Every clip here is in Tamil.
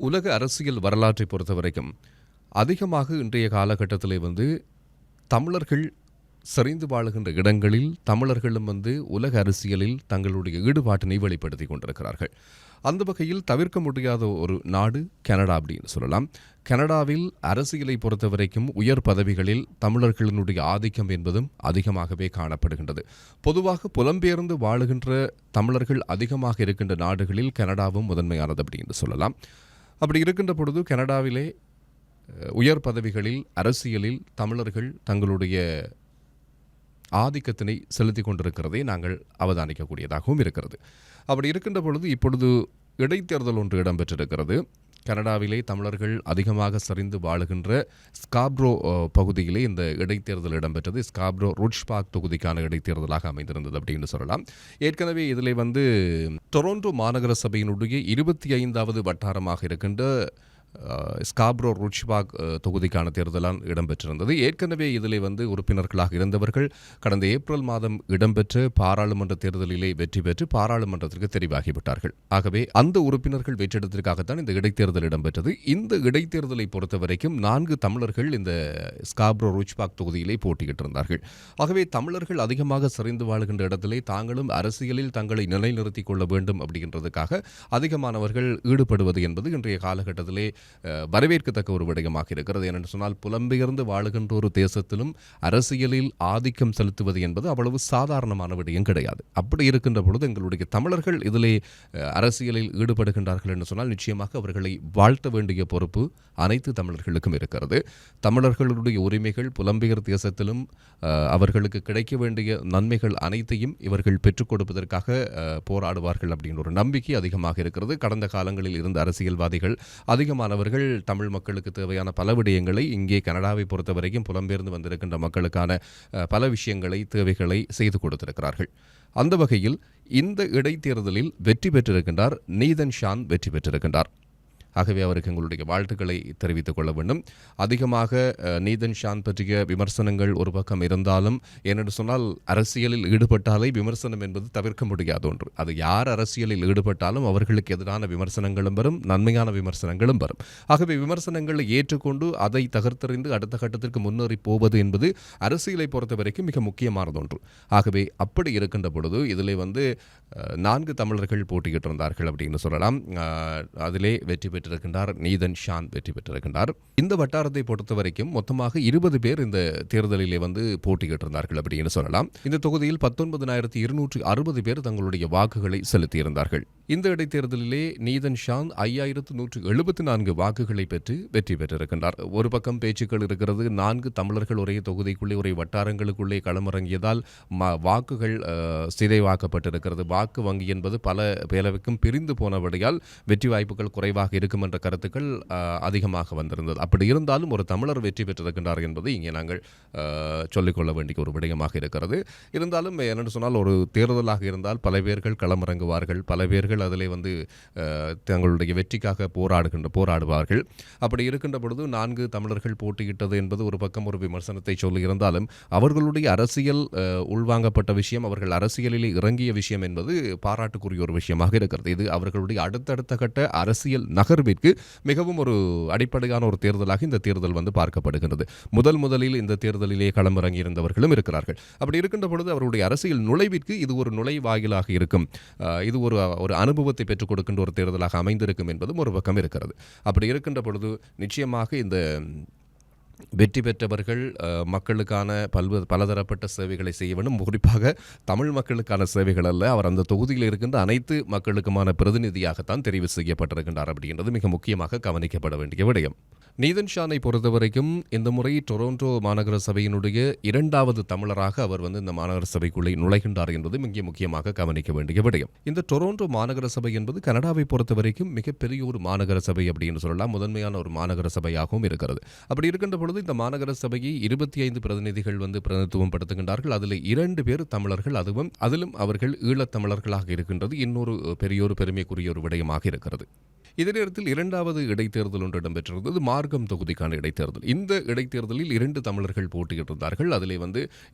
உலக அரசியல் வரலாற்றை பொறுத்தவரைக்கும் அதிகமாக இன்றைய காலகட்டத்திலே தமிழர்கள் செறிந்து வாழுகின்ற இடங்களில் தமிழர்களும் உலக அரசியலில் தங்களுடைய ஈடுபாட்டினை வெளிப்படுத்தி கொண்டிருக்கிறார்கள். அந்த வகையில் தவிர்க்க முடியாத ஒரு நாடு கனடா அப்படின்னு சொல்லலாம். கனடாவில் அரசியலை பொறுத்தவரைக்கும் உயர் பதவிகளில் தமிழர்களினுடைய ஆதிக்கம் என்பதும் அதிகமாகவே காணப்படுகின்றது. பொதுவாக புலம்பெயர்ந்து வாழுகின்ற தமிழர்கள் அதிகமாக இருக்கின்ற நாடுகளில் கனடாவும் முதன்மையானது அப்படின்னு சொல்லலாம். அப்படி இருக்கின்ற பொழுது கனடாவிலே உயர் பதவிகளில் அரசியலில் தமிழர்கள் தங்களுடைய ஆதிக்கத்தினை செலுத்தி கொண்டிருக்கிறதை நாங்கள் அவதானிக்கக்கூடியதாகவும் இருக்கிறது. அப்படி இருக்கின்ற பொழுது இப்பொழுது இடைத்தேர்தல் ஒன்று இடம்பெற்றிருக்கிறது. கனடாவிலே தமிழர்கள் அதிகமாக சரிந்து வாழுகின்ற ஸ்காப்ரோ பகுதியிலே இந்த இடைத்தேர்தல் இடம்பெற்றது. ஸ்காப்ரோ ருட்ச்பாக் தொகுதிக்கான இடைத்தேர்தலாக அமைந்திருந்தது அப்படின்னு சொல்லலாம். ஏற்கனவே இதில் டொரண்டோ மாநகர சபையினுடைய 25வது வட்டாரமாக இருக்கின்ற ஸ்காப்ரோ ருட்ச்பாக் தொகுதிக்கான தேர்தலால் இடம்பெற்றிருந்தது. ஏற்கனவே இதில் உறுப்பினர்களாக இருந்தவர்கள் கடந்த ஏப்ரல் மாதம் இடம்பெற்ற பாராளுமன்ற தேர்தலிலே வெற்றி பெற்று பாராளுமன்றத்திற்கு தெரிவாகிவிட்டார்கள். ஆகவே அந்த உறுப்பினர்கள் வெற்றிடத்திற்காகத்தான் இந்த இடைத்தேர்தல் இடம்பெற்றது. இந்த இடைத்தேர்தலை பொறுத்தவரைக்கும் 4 தமிழர்கள் இந்த ஸ்காப்ரோ ருட்ச்பாக் தொகுதியிலே போட்டியிட்டிருந்தார்கள். ஆகவே தமிழர்கள் அதிகமாக சரிந்து வாழுகின்ற இடத்திலே தாங்களும் அரசியலில் தங்களை நிலைநிறுத்திக் கொள்ள வேண்டும் அப்படின்றதுக்காக அதிகமானவர்கள் ஈடுபடுவது என்பது இன்றைய காலகட்டத்திலே வரவேற்கத்தக்க ஒரு விடயமாக இருக்கிறது. ஏனென்று சொன்னால் புலம்பெயர்ந்து வாழுகின்ற ஒரு தேசத்திலும் அரசியலில் ஆதிக்கம் செலுத்துவது என்பது அவ்வளவு சாதாரணமான விடயம் கிடையாது. அப்படி இருக்கின்ற பொழுது எங்களுடைய தமிழர்கள் இதிலே அரசியலில் ஈடுபடுகின்றார்கள் என்று சொன்னால் நிச்சயமாக அவர்களை வாழ்த்த வேண்டிய பொறுப்பு அனைத்து தமிழர்களுக்கும் இருக்கிறது. தமிழர்களுடைய உரிமைகள் புலம்பெயர் தேசத்திலும் அவர்களுக்கு கிடைக்க வேண்டிய நன்மைகள் அனைத்தையும் இவர்கள் பெற்றுக் கொடுப்பதற்காக போராடுவார்கள் அப்படின்ற ஒரு நம்பிக்கை அதிகமாக இருக்கிறது. கடந்த காலங்களில் இருந்த அரசியல்வாதிகள் அதிகமானவர்கள் தமிழ் மக்களுக்கு தேவையான பல விடயங்களை இங்கே கனடாவை பொறுத்தவரைக்கும் புலம்பெயர்ந்து வந்திருக்கின்ற மக்களுக்கான பல விஷயங்களை தேவைகளை செய்து கொடுத்திருக்கிறார்கள். அந்த வகையில் இந்த இடைத்தேர்தலில் வெற்றி பெற்றிருக்கின்றார் நீதன் ஷான் வெற்றி பெற்றிருக்கின்றார். ஆகவே அவருக்கு எங்களுடைய வாழ்த்துக்களை தெரிவித்துக் கொள்ள வேண்டும். அதிகமாக நீதன் ஷான் பற்றிய விமர்சனங்கள் ஒரு பக்கம் இருந்தாலும் ஏனென்று சொன்னால் அரசியலில் ஈடுபட்டாலே விமர்சனம் என்பது தவிர்க்க முடியாத ஒன்று. அது யார் அரசியலில் ஈடுபட்டாலும் அவர்களுக்கு எதிரான விமர்சனங்களும் வரும், நன்மையான விமர்சனங்களும் வரும். ஆகவே விமர்சனங்களை ஏற்றுக்கொண்டு அதை தகர்த்தறிந்து அடுத்த கட்டத்திற்கு முன்னேறி போவது என்பது அரசியலை பொறுத்த வரைக்கும் மிக முக்கியமானது ஒன்று. ஆகவே அப்படி இருக்கின்ற பொழுது இதில் 4 தமிழர்கள் போட்டியிட்டிருந்தார்கள் அப்படின்னு சொல்லலாம். அதிலே வெற்றி பெற்றிருக்கின்றார் நீதன் ஷான் வெற்றி பெற்றிருக்கின்றார். இந்த வட்டாரத்தை பொறுத்த வரைக்கும் மொத்தமாக 20 பேர் இந்த தேர்தலிலே போட்டியிட்டிருந்தார்கள் அப்படின்னு சொல்லலாம். இந்த தொகுதியில் 19,260 பேர் தங்களுடைய வாக்குகளை செலுத்தியிருந்தார்கள். இந்த இடைத்தேர்தலிலே நீதன் ஷான் 5,174 வாக்குகளை பெற்று வெற்றி பெற்றிருக்கின்றார். ஒரு பக்கம் பேச்சுக்கள் இருக்கிறது. 4 தமிழர்கள் ஒரே தொகுதிக்குள்ளே ஒரே வட்டாரங்களுக்குள்ளே களமிறங்கியதால் வாக்குகள் சிதைவாக்கப்பட்டிருக்கிறது. வாக்கு வங்கி என்பது பல பேரவைக்கும் பிரிந்து போனபடியால் வெற்றி வாய்ப்புகள் குறைவாக இருக்கும் என்ற கருத்துக்கள் அதிகமாக வந்திருந்தது. அப்படி இருந்தாலும் ஒரு தமிழர் வெற்றி பெற்றிருக்கின்றார் என்பது இங்கே நாங்கள் சொல்லிக்கொள்ள வேண்டிய ஒரு விடயமாக இருக்கிறது. இருந்தாலும் என்னென்னு சொன்னால் ஒரு தேர்தலாக இருந்தால் பல பேர்கள் களமிறங்குவார்கள், பல பேர்கள் அதில் தங்களுடைய வெற்றிக்காக போராடுவார்கள். அப்படி இருக்கின்ற பொழுது 4 தமிழர்கள் போட்டியிட்டது என்பது ஒரு பக்கம் ஒரு விமர்சனத்தை சொல்லியிருந்தாலும் அவர்களுடைய அரசியல் உள்வாங்கப்பட்ட விஷயம், அவர்கள் அரசியலில் இறங்கிய விஷயம் என்பது பாராட்டுக்குரிய ஒரு விஷயமாக இருக்கிறது. இது அவர்களுடைய அடுத்தடுத்த கட்ட அரசியல் நகர்விற்கு மிகவும் ஒரு அடிப்படையான ஒரு தேர்தலாக இந்த தேர்தல் பார்க்கப்படுகிறது. முதலில் இந்த தேர்தலிலே களமிறங்கி இருந்தவர்களும் இருக்கிறார்கள். அப்படி இருக்கின்ற பொழுது அவருடைய அரசியல் நுழைவிற்கு இது ஒரு நுழைவாயிலாக இருக்கும். இது ஒரு அனுபவத்தை பெற்றுக் கொடுக்கின்ற ஒரு தேர்தலாக அமைந்திருக்கும் என்பதும் ஒரு பக்கம் இருக்கிறது. அப்படி இருக்கின்ற பொழுது நிச்சயமாக இந்த வெற்றி பெற்றவர்கள் மக்களுக்கான பலதரப்பட்ட சேவைகளை செய்ய வேண்டும். குறிப்பாக தமிழ் மக்களுக்கான சேவைகள் அல்ல, அவர் அந்த தொகுதியில் இருக்கின்ற அனைத்து மக்களுக்குமான பிரதிநிதியாகத்தான் தெரிவு செய்யப்பட்டிருக்கின்றார் அப்படின்றது மிக முக்கியமாக கவனிக்கப்பட வேண்டிய விடயம். நீதன் ஷானை பொறுத்தவரைக்கும் இந்த முறை டொரண்டோ மாநகர சபையினுடைய 2வது தமிழராக அவர் இந்த மாநகர சபைக்குள்ளே நுழைகின்றார் என்பது மிக முக்கியமாக கவனிக்க வேண்டிய விடயம். இந்த டொரண்டோ மாநகர சபை என்பது கனடாவை பொறுத்தவரைக்கும் மிகப்பெரிய ஒரு மாநகர சபை அப்படின்னு சொல்லலாம். முதன்மையான ஒரு மாநகர சபையாகவும் இருக்கிறது. அப்படி இருக்கின்ற பொழுது இந்த மாநகர சபையை 25 பிரதிநிதிகள் பிரதிநிதித்துவம் படுத்துகின்றார்கள். அதில் 2 பேர் தமிழர்கள், அதிலும் அவர்கள் ஈழத்தமிழர்களாக இருக்கின்றது இன்னொரு பெருமைக்குரிய ஒரு விடயமாக இருக்கிறது. இதே நேரத்தில் 2வது இடைத்தேர்தல் ஒன்று இடம்பெற்றிருந்தது. மார்க்கம் தொகுதிக்கான இடைத்தேர்தல். இந்த இடைத்தேர்தலில் 2 தமிழர்கள் போட்டியிட்டிருந்தார்கள். அதிலே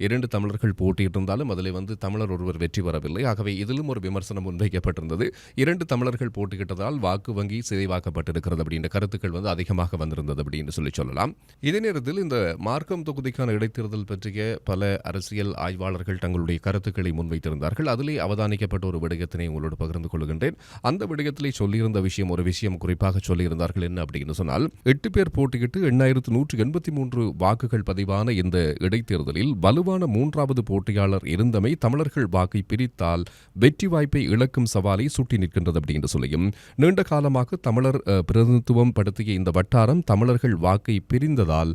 2 தமிழர்கள் போட்டியிட்டிருந்தாலும் அதிலே தமிழர் ஒருவர் வெற்றி பெறவில்லை. ஆகவே இதிலும் ஒரு விமர்சனம் முன்வைக்கப்பட்டிருந்தது. 2 தமிழர்கள் போட்டியிட்டதால் வாக்கு வங்கி சிதைவாக்கப்பட்டிருக்கிறது அப்படின்ற கருத்துக்கள் அதிகமாக வந்திருந்தது அப்படின்னு சொல்லலாம். இதே நேரத்தில் இந்த மார்க்கம் தொகுதிக்கான இடைத்தேர்தல் பற்றிய பல அரசியல் ஆய்வாளர்கள் தங்களுடைய கருத்துக்களை முன்வைத்திருந்தார்கள். அதிலே அவதானிக்கப்பட்ட ஒரு விடயத்தினை உங்களோடு பகிர்ந்து கொள்கின்றேன். அந்த விடயத்திலே சொல்லியிருந்த விஷயம் குறிப்பாக சொல்லியிருந்தார்கள். என்ன அப்படின்னு சொன்னால், 8 பேர் போட்டியிட்டு 8183 வாக்குகள் பதிவான இந்த இடைத்தேர்தலில் வலுவான 3வது போட்டியாளர் இருந்தமை தமிழர்கள் வாக்கை பிரித்தால் வெற்றி வாய்ப்பை இழக்கும் சவாலை சுட்டி நிற்கின்றது அப்படின்னு சொல்லியும், நீண்ட காலமாக தமிழர் பிரதிநிதித்துவம் படுத்திய இந்த வட்டாரம் தமிழர்கள் வாக்கை பிரிந்ததால்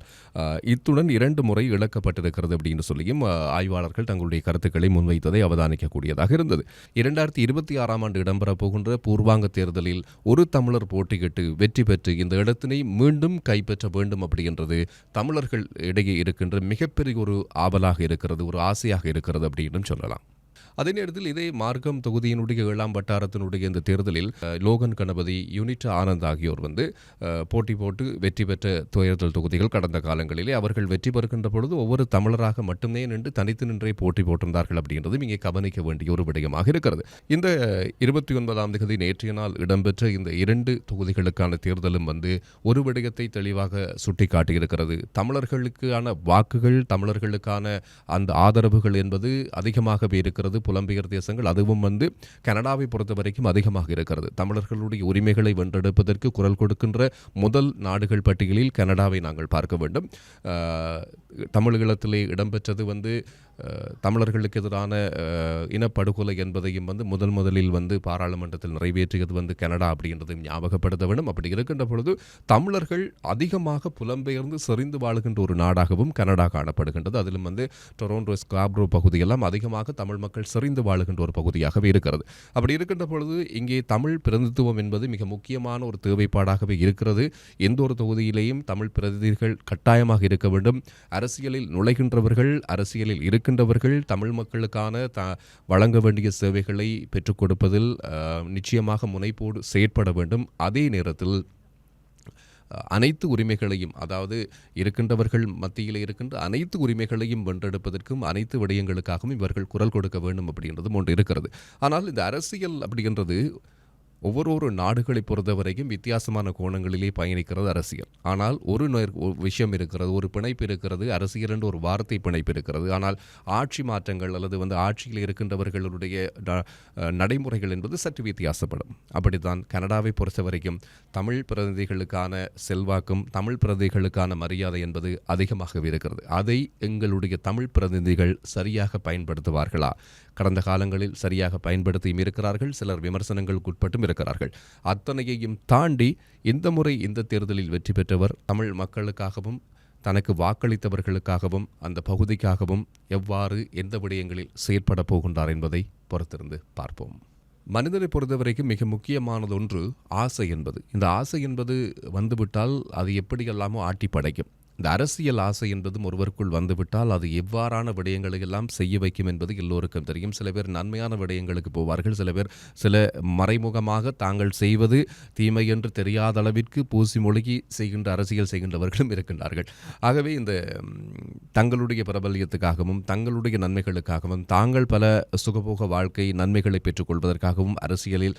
இத்துடன் 2 முறை இழக்கப்பட்டிருக்கிறது அப்படின்னு சொல்லியும் ஆய்வாளர்கள் தங்களுடைய கருத்துக்களை முன்வைத்ததை அவதானிக்கக்கூடியதாக இருந்தது. 2026ஆம் ஆண்டு இடம்பெறப் போகின்ற பூர்வாங்க தேர்தலில் ஒரு தமிழர் போட்டியிட்டு வெற்றி பெற்று இந்த இடத்தினை மீண்டும் கைப்பற்ற வேண்டும் அப்படின்றது தமிழர்கள் இடையே இருக்கின்ற மிகப்பெரிய ஒரு ஆவலாக இருக்கிறது, ஒரு ஆசையாக இருக்கிறது அப்படின்னு சொல்லலாம். அதே நேரத்தில் இதே மார்க்கம் தொகுதியினுடைய 7ஆம் வட்டாரத்தினுடைய இந்த தேர்தலில் லோகன் கணபதி, யூனிட் ஆனந்த் ஆகியோர் போட்டி போட்டு வெற்றி பெற்ற தேர்தல் தொகுதிகள் கடந்த காலங்களிலே அவர்கள் வெற்றி பெறுகின்ற பொழுது ஒவ்வொரு தமிழராக மட்டுமே நின்று தனித்து நின்றே போட்டி போட்டிருந்தார்கள் அப்படின்றதும் இங்கே கவனிக்க வேண்டிய ஒரு விடயமாக இருக்கிறது. இந்த 29ஆம் தேதி நேற்றைய நாள் இடம்பெற்ற இந்த 2 தொகுதிகளுக்கான தேர்தலும் ஒரு விடயத்தை தெளிவாக சுட்டிக்காட்டியிருக்கிறது. தமிழர்களுக்கான வாக்குகள், தமிழர்களுக்கான அந்த ஆதரவுகள் என்பது அதிகமாகவே இருக்கிறது. புலம்பெயர் தேசங்கள், அதுவும் கனடாவை பொறுத்த வரைக்கும் அதிகமாக இருக்கிறது. தமிழர்களுடைய உரிமைகளை வென்றெடுப்பதற்கு குரல் கொடுக்கின்ற முதல் நாடுகள் பட்டியலில் கனடாவை நாங்கள் பார்க்க வேண்டும். தமிழீழத்திலே இடம்பெற்றது தமிழர்களுக்கு எதிரான இனப்படுகொலை என்பதையும் முதலில் பாராளுமன்றத்தில் நிறைவேற்றியது கனடா அப்படின்றதையும் ஞாபகப்படுத்த வேண்டும். அப்படி இருக்கின்ற பொழுது தமிழர்கள் அதிகமாக புலம்பெயர்ந்து செறிந்து வாழுகின்ற ஒரு நாடாகவும் கனடா காணப்படுகின்றது. அதிலும் டொரண்டோ, ஸ்காப்ரோ பகுதியெல்லாம் அதிகமாக தமிழ் மக்கள் செறிந்து வாழுகின்ற ஒரு பகுதியாகவே இருக்கிறது. அப்படி இருக்கின்ற பொழுது இங்கே தமிழ் பிரதிநிதித்துவம் என்பது மிக முக்கியமான ஒரு தேவைப்பாடாகவே இருக்கிறது. எந்த ஒரு தொகுதியிலேயும் தமிழ் பிரதிநிதிகள் கட்டாயமாக இருக்க வேண்டும். அரசியலில் நுழைகின்றவர்கள், அரசியலில் இருக்கின்றவர்கள் தமிழ் மக்களுக்கான வழங்க வேண்டிய சேவைகளை பெற்றுக் கொடுப்பதில் நிச்சயமாக முனைப்போடு செயற்பட வேண்டும். அதே நேரத்தில் அனைத்து உரிமைகளையும், அதாவது இருக்கின்றவர்கள் மத்தியில் இருக்கின்ற அனைத்து உரிமைகளையும் வென்றெடுப்பதற்கும் அனைத்து விடயங்களுக்காகவும் இவர்கள் குரல் கொடுக்க வேண்டும் அப்படின்றதும் ஒன்று இருக்கிறது. ஆனால் இந்த அரசியல் அப்படின்றது ஒவ்வொரு நாடுகளை பொறுத்தவரைக்கும் வித்தியாசமான கோணங்களிலே பயணிக்கிறது அரசியல். ஆனால் ஒரு விஷயம் இருக்கிறது, ஒரு பிணைப்பு இருக்கிறது. அரசியல் என்று ஒரு வார்த்தை பிணைப்பு இருக்கிறது. ஆனால் ஆட்சி மாற்றங்கள் அல்லது ஆட்சியில் இருக்கின்றவர்களுடைய நடைமுறைகள் என்பது சற்று வித்தியாசப்படும். அப்படித்தான் கனடாவை பொறுத்த வரைக்கும் தமிழ் பிரதிநிதிகளுக்கான செல்வாக்கும் தமிழ் பிரதிநிதிகளுக்கான மரியாதை என்பது அதிகமாகவே இருக்கிறது. அதை எங்களுடைய தமிழ் பிரதிநிதிகள் சரியாக பயன்படுத்துவார்களா? கடந்த காலங்களில் சரியாக பயன்படுத்தியும் இருக்கிறார்கள், சிலர் விமர்சனங்களுக்கு உட்பட்டும் இருக்கிறார்கள். அத்தனையையும் தாண்டி இந்த முறை இந்த தேர்தலில் வெற்றி பெற்றவர் தமிழ் மக்களுக்காகவும் தனக்கு வாக்களித்தவர்களுக்காகவும் அந்த பகுதிக்காகவும் எவ்வாறு எந்த விடயங்களில் செயற்பட போகின்றார் என்பதை பொறுத்திருந்து பார்ப்போம். மனிதனை பொறுத்தவரைக்கும் மிக முக்கியமானது ஒன்று ஆசை என்பது. இந்த ஆசை என்பது வந்துவிட்டால் அது எப்படியெல்லாமோ ஆட்டி படைக்கும். இந்த அரசியல் ஆசை என்பதும் ஒருவருக்குள் வந்துவிட்டால் அது எவ்வாறான விடயங்களை எல்லாம் செய்ய வைக்கும் என்பது எல்லோருக்கும் தெரியும். சில பேர் நன்மையான விடயங்களுக்கு போவார்கள், சில பேர் சில மறைமுகமாக தாங்கள் செய்வது தீமை என்று தெரியாத அளவிற்கு பூசி மொழிகி செய்கின்ற அரசியல் செய்கின்றவர்களும் இருக்கின்றார்கள். ஆகவே இந்த தங்களுடைய பிரபல்யத்துக்காகவும் தங்களுடைய நன்மைகளுக்காகவும் தாங்கள் பல சுகபோக வாழ்க்கை நன்மைகளை பெற்றுக்கொள்வதற்காகவும் அரசியலில்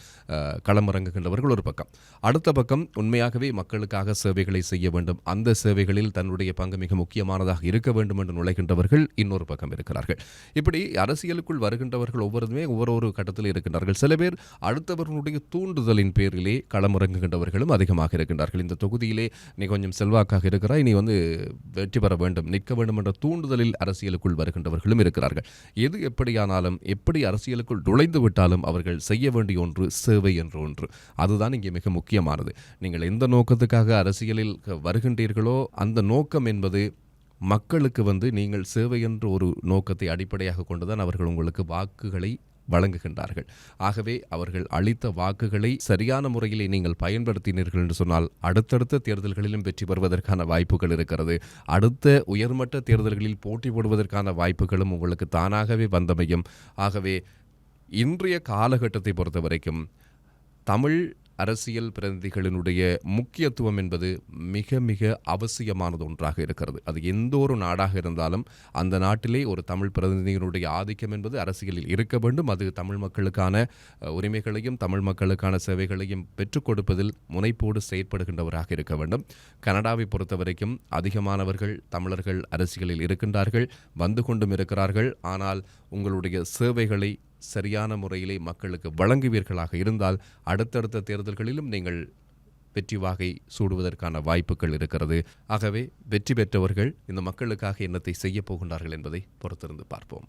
களமிறங்குகின்றவர்கள் ஒரு பக்கம். அடுத்த பக்கம் உண்மையாகவே மக்களுக்காக சேவைகளை செய்ய வேண்டும், அந்த சேவைகளில் தன்னுடைய பங்கு மிக முக்கியமானதாக இருக்க வேண்டும் என்று நுழைகின்றவர்கள் இன்னொரு பக்கம் இருக்கிறார்கள். இப்படி அரசியலுக்குள் வருகின்றவர்கள் ஒவ்வொருமே ஒவ்வொரு கட்டத்தில் இருக்கின்றார்கள். சில பேர் அடுத்தவர்களுடைய தூண்டுதலின் பேரிலே களமிறங்குகின்றவர்களும் அதிகமாக இருக்கின்றார்கள். இந்த தொகுதியிலே நீ கொஞ்சம் செல்வாக்காக இருக்கிறாய், நீ வெற்றி பெற வேண்டும், நிற்க வேண்டும் என்ற தூண்டுதலில் அரசியலுக்குள் வருகின்றவர்களும் இருக்கிறார்கள். எது எப்படியானாலும், எப்படி அரசியலுக்குள் நுழைந்து விட்டாலும் அவர்கள் செய்ய வேண்டிய ஒன்று சேவை என்ற ஒன்று. அதுதான் இங்கே மிக முக்கியமானது. நீங்கள் எந்த நோக்கத்துக்காக அரசியலில் வருகின்றீர்களோ அந்த நோக்கம் என்பது மக்களுக்கு நீங்கள் சேவை என்ற ஒரு நோக்கத்தை அடிப்படையாக கொண்டுதான் அவர்கள் உங்களுக்கு வாக்குகளை வழங்குகின்றார்கள். ஆகவே அவர்கள் அளித்த வாக்குகளை சரியான முறையிலே நீங்கள் பயன்படுத்தினீர்கள் என்று சொன்னால் அடுத்தடுத்த தேர்தல்களிலும் வெற்றி பெறுவதற்கான வாய்ப்புகள் இருக்கிறது. அடுத்த உயர்மட்ட தேர்தல்களில் போட்டி போடுவதற்கான வாய்ப்புகளும் உங்களுக்கு தானாகவே வந்தமையும். ஆகவே இன்றைய காலகட்டத்தை பொறுத்த வரைக்கும் தமிழ் அரசியல் பிரதிநிதிகளினுடைய முக்கியத்துவம் என்பது மிக மிக அவசியமானது ஒன்றாக இருக்கிறது. அது எந்த ஒரு நாடாக இருந்தாலும் அந்த நாட்டிலே ஒரு தமிழ் பிரதிநிதியினுடைய ஆதிக்கம் என்பது அரசியலில் இருக்க வேண்டும். அது தமிழ் மக்களுக்கான உரிமைகளையும் தமிழ் மக்களுக்கான சேவைகளையும் பெற்றுக் கொடுப்பதில் முனைப்போடு செயற்படுகின்றவராக இருக்க வேண்டும். கனடாவை பொறுத்த வரைக்கும் அதிகமானவர்கள் தமிழர்கள் அரசியலில் இருக்கின்றார்கள், வந்து கொண்டும் இருக்கிறார்கள். ஆனால் உங்களுடைய சேவைகளை சரியான முறையிலே மக்களுக்கு வழங்குவீர்களாக இருந்தால் அடுத்தடுத்த தேர்தல்களிலும் நீங்கள் வெற்றி வாகை சூடுவதற்கான வாய்ப்புகள் இருக்கிறது. ஆகவே வெற்றி பெற்றவர்கள் இந்த மக்களுக்காக என்னத்தை செய்ய போகின்றார்கள் என்பதை பொறுத்திருந்து பார்ப்போம்.